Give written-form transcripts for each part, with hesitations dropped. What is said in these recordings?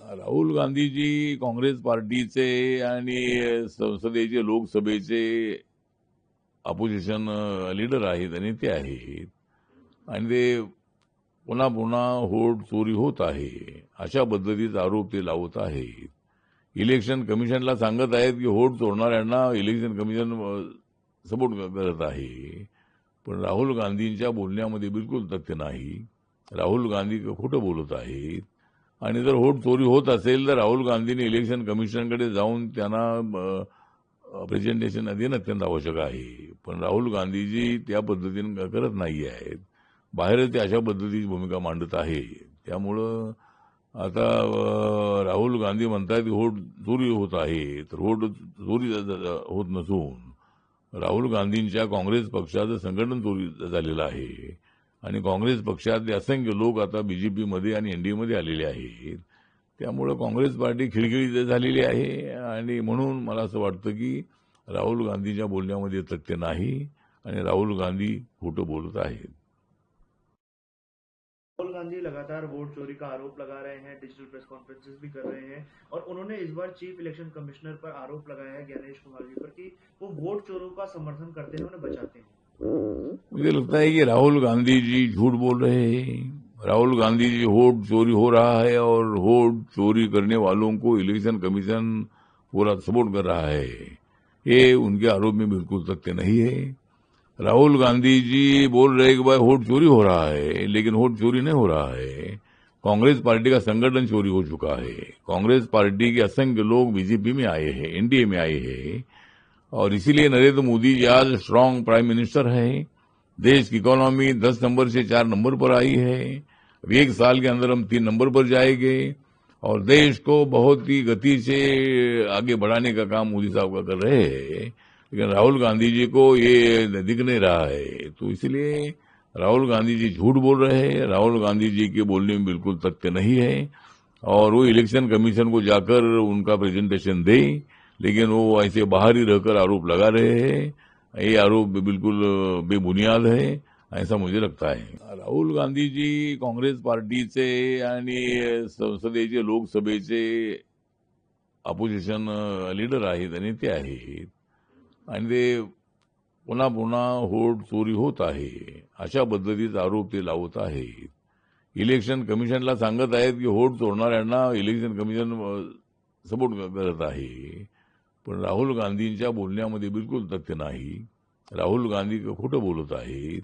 राहुल गांधीजी काँग्रेस पार्टीचे आणि संसदेचे लोकसभेचे अपोजिशन लीडर आहेत आणि ते आहेत आणि ते पुन्हा पुन्हा वोट चोरी होत आहे अशा पद्धतीचा आरोप ते लावत आहेत. इलेक्शन कमिशनला सांगत आहेत की वोट चोरणाऱ्यांना इलेक्शन कमिशन सपोर्ट करत आहे. पण राहुल गांधींच्या बोलण्यामध्ये बिलकुल तथ्य नाही. राहुल गांधी खोटं बोलत आहेत आणि जर वोट चोरी होत असेल तर राहुल गांधींनी इलेक्शन कमिशनकडे जाऊन त्यांना प्रेझेंटेशन देणं अत्यंत आवश्यक आहे. पण राहुल गांधीजी त्या पद्धतीने करत नाही आहेत. बाहेर ते अशा पद्धतीची भूमिका मांडत आहे. त्यामुळं आता राहुल गांधी म्हणतात की वोट चोरी होत आहे, तर वोट चोरी होत नसून राहुल गांधींच्या काँग्रेस पक्षाचं संघटन चोरी झालेलं आहे आणि काँग्रेस पक्षातले असंख्य लोक आता बीजेपीमध्ये आणि एनडीएमध्ये आलेले आहेत. त्यामुळं काँग्रेस पार्टी खिळखिळीत झालेली आहे आणि म्हणून मला असं वाटतं की राहुल गांधीच्या बोलण्यामध्ये तथ्य नाही आणि राहुल गांधी खोटं बोलत आहेत. राहुल गांधी लगातार वोट चोरी का आरोप लगा रहे हैं, डिजिटल प्रेस कॉन्फ्रेंसेस भी कर रहे हैं और उन्होंने इस बार चीफ इलेक्शन कमिश्नर पर आरोप लगाया है ज्ञानेश कुमार जी पर कि वो वोट चोरों का समर्थन करते हैं, उन्हें बचाते हैं। मुझे लगता है कि राहुल गांधी जी झूठ बोल रहे हैं. राहुल गांधी जी वोट चोरी हो रहा है और वोट चोरी करने वालों को इलेक्शन कमीशन पूरा सपोर्ट कर रहा है. ये उनके आरोप में बिल्कुल तथ्य नहीं है. राहुल गांधी जी बोल रहे हैं कि भाई वोट चोरी हो रहा है, लेकिन वोट चोरी नहीं हो रहा है. कांग्रेस पार्टी का संगठन चोरी हो चुका है. कांग्रेस पार्टी के असंख्य लोग बीजेपी में आए हैं, एनडीए में आए हैं और इसीलिए नरेंद्र मोदी जी आज स्ट्रांग प्राइम मिनिस्टर हैं. देश की इकोनॉमी 10 नंबर से 4 नंबर पर आई है. अभी 1 साल के अंदर हम 3 नंबर पर जाएंगे और देश को बहुत ही गति से आगे बढ़ाने का काम मोदी साहब का कर रहे हैं. लेकिन राहुल गांधी जी को ये दिख नहीं रहा है. तो इसलिए राहुल गांधी जी झूठ बोल रहे हैं. राहुल गांधी जी के बोलने में बिल्कुल तथ्य नहीं है और वो इलेक्शन कमीशन को जाकर उनका प्रेजेंटेशन दे, लेकिन वो ऐसे बाहर ही रहकर आरोप लगा रहे हैं. ये आरोप बिल्कुल बेबुनियाद है ऐसा मुझे लगता है. राहुल गांधी जी काँग्रेस पार्टीचे आणि संसदेचे लोकसभेचे अपोजिशन लीडर आहेत आणि ते आहेत आणि ते पुन्हा पुन्हा वोट चोरी होत आहे अशा पद्धतीचा आरोप ते लावत आहेत. इलेक्शन कमिशनला सांगत आहेत की वोट चोरणाऱ्यांना इलेक्शन कमिशन सपोर्ट करत आहे. पण राहुल गांधींच्या बोलण्यामध्ये बिलकुल तथ्य नाही. राहुल गांधी खोटं बोलत आहेत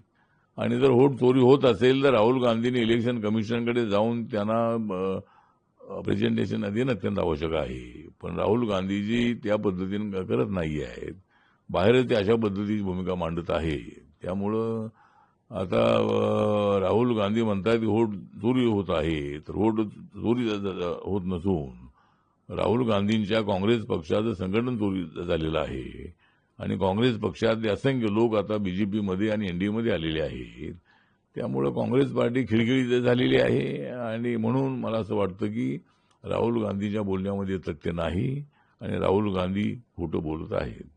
आणि जर वोट चोरी होत असेल तर राहुल गांधींनी इलेक्शन कमिशनकडे जाऊन त्यांना प्रेझेंटेशन देणं अत्यंत आवश्यक आहे. पण राहुल गांधीजी त्या पद्धतीने करत नाही आहेत. बाहेर ते अशा पद्धतीची भूमिका मांडत आहे. त्यामुळं आता राहुल गांधी म्हणतात की वोट चोरी होत आहे, तर वोट चोरी होत नसून राहुल गांधींच्या काँग्रेस पक्षाचं संघटन चोरी झालेलं आहे आणि काँग्रेस पक्षातले असंख्य लोक आता बीजेपीमध्ये आणि एनडीएमध्ये आलेले आहेत. त्यामुळं काँग्रेस पार्टी खिळखिळीत झालेली आहे आणि म्हणून मला असं वाटतं की राहुल गांधीच्या बोलण्यामध्ये तथ्य नाही आणि राहुल गांधी खोटं बोलत आहेत.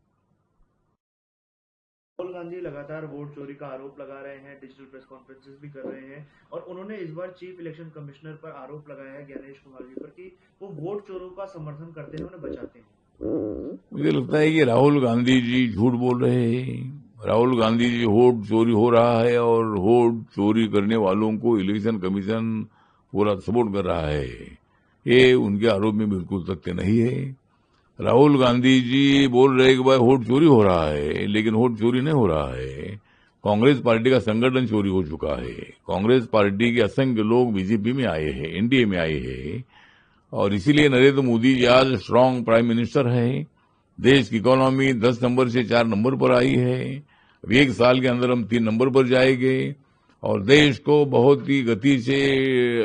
राहुल गांधी लगातार वोट चोरी का आरोप लगा रहे हैं, डिजिटल प्रेस कॉन्फ्रेंसेस भी कर रहे हैं और उन्होंने इस बार चीफ इलेक्शन कमिश्नर पर आरोप लगाया है ज्ञानेश कुमार जी पर कि वो वोट चोरों का समर्थन करते हैं, उन्हें बचाते हैं। मुझे लगता है कि राहुल गांधी जी झूठ बोल रहे हैं. राहुल गांधी जी वोट चोरी हो रहा है और वोट चोरी करने वालों को इलेक्शन कमीशन पूरा सपोर्ट कर रहा है. ये उनके आरोप में बिल्कुल तथ्य नहीं है. राहुल गांधी जी बोल रहे हैं कि भाई वोट चोरी हो रहा है, लेकिन वोट चोरी नहीं हो रहा है. कांग्रेस पार्टी का संगठन चोरी हो चुका है. कांग्रेस पार्टी के असंख्य लोग बीजेपी में आए हैं, एनडीए में आए हैं और इसीलिए नरेंद्र मोदी जी आज स्ट्रांग प्राइम मिनिस्टर हैं. देश की इकोनॉमी 10 नंबर से 4 नंबर पर आई है. अभी 1 साल के अंदर हम 3 नंबर पर जाएंगे और देश को बहुत ही गति से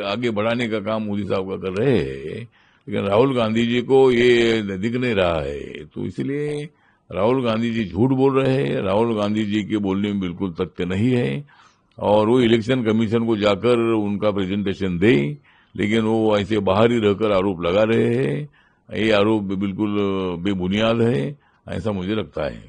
आगे बढ़ाने का काम मोदी साहब का कर रहे हैं. लेकिन राहुल गांधी जी को ये दिख नहीं रहा है. तो इसलिए राहुल गांधी जी झूठ बोल रहे हैं. राहुल गांधी जी के बोलने में बिल्कुल तथ्य नहीं है और वो इलेक्शन कमीशन को जाकर उनका प्रेजेंटेशन दे, लेकिन वो ऐसे बाहर ही रहकर आरोप लगा रहे हैं. ये आरोप बिल्कुल बेबुनियाद है ऐसा मुझे लगता है.